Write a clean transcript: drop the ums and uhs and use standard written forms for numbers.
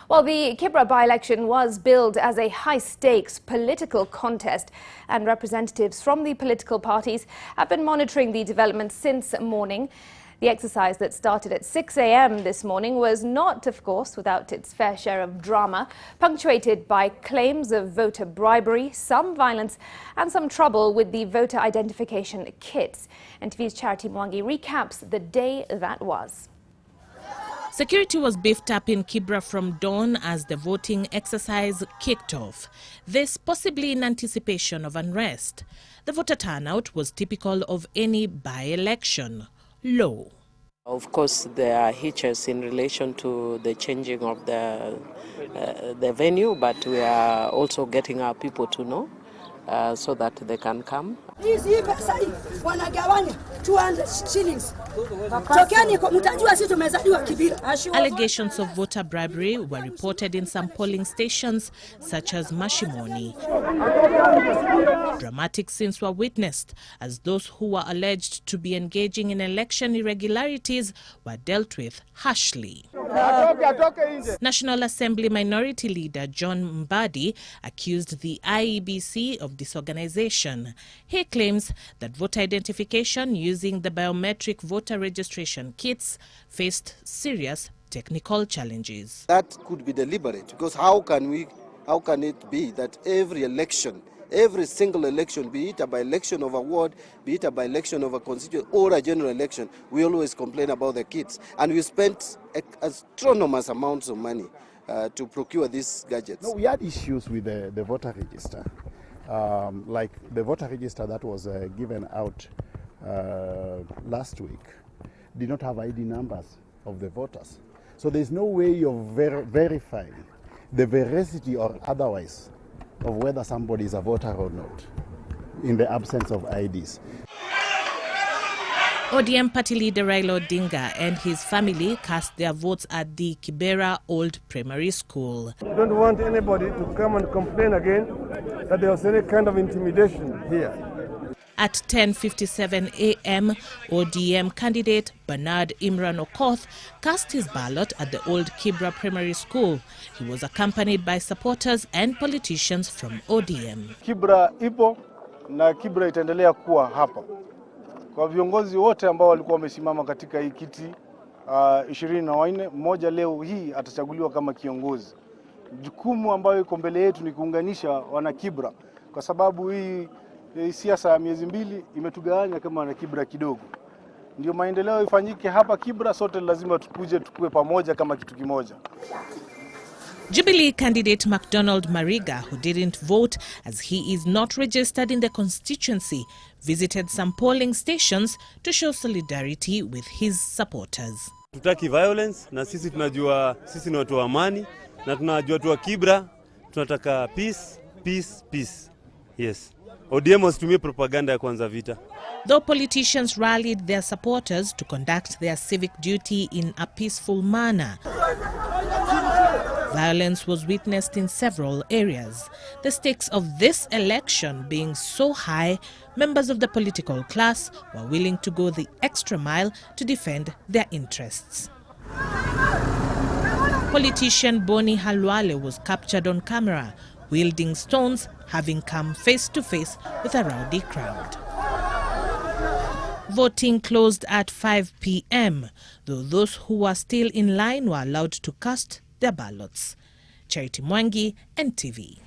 Well, the Kibra by-election was billed as a high-stakes political contest, and representatives from the political parties have been monitoring the developments since morning. The exercise that started at 6 a.m. this morning was not, of course, without its fair share of drama, punctuated by claims of voter bribery, some violence and some trouble with the voter identification kits. NTV's Charity Mwangi recaps the day that was. Security was beefed up in Kibra from dawn as the voting exercise kicked off. This possibly in anticipation of unrest. The voter turnout was typical of any by-election. Low. Of course, there are hitches in relation to the changing of the venue, but we are also getting our people to know so that they can come. Allegations of voter bribery were reported in some polling stations such as Mashimoni. Dramatic scenes were witnessed as those who were alleged to be engaging in election irregularities were dealt with harshly. National Assembly Minority Leader John Mbadi accused the IEBC of disorganization. He claims that voter identification using the biometric voter registration kits faced serious technical challenges. That could be deliberate, because how can it be that every single election, be it a by-election of a ward, be it a by-election of a constituent or a general election, we always complain about the kits, and we spent astronomous amounts of money to procure these gadgets. No, we had issues with the voter register. Like the voter register that was given out last week did not have ID numbers of the voters. So there's no way of verifying the veracity or otherwise of whether somebody is a voter or not in the absence of IDs. ODM party leader Raila Odinga and his family cast their votes at the Kibera Old Primary School. We don't want anybody to come and complain again that there was any kind of intimidation here. At 10:57 a.m., ODM candidate Bernard Imran Okoth cast his ballot at the Old Kibra Primary School. He was accompanied by supporters and politicians from ODM. Kibra ipo na Kibra itaendelea kuwa hapa. Kwa viongozi wote ambao walikuwa wamesimama katika hii kiti 24, mmoja leo hii atachaguliwa kama kiongozi. Jukumu ambayo iko mbele yetu ni kuunganisha wana Kibra, kwa sababu hii siasa ya miezi 2 imetugawanya kama wana Kibra kidogo. Ndio maendeleo ifanyike hapa Kibra, sote lazima tukue pamoja kama kitu kimoja. Jubilee candidate MacDonald Mariga, who didn't vote as he is not registered in the constituency, visited some polling stations to show solidarity with his supporters. Tutaki violence, na sisi tunajua sisi ni watu wa amani, na tunajua watu wa Kibra tunataka peace, peace, peace. Yes. ODM wasitumie propaganda ya kwanza vita. Though politicians rallied their supporters to conduct their civic duty in a peaceful manner, violence was witnessed in several areas. The stakes of this election being so high, members of the political class were willing to go the extra mile to defend their interests. Politician Boni Halwale was captured on camera, wielding stones, having come face-to-face with a rowdy crowd. Voting closed at 5 p.m., though those who were still in line were allowed to cast their ballots. Charity Mwangi, NTV.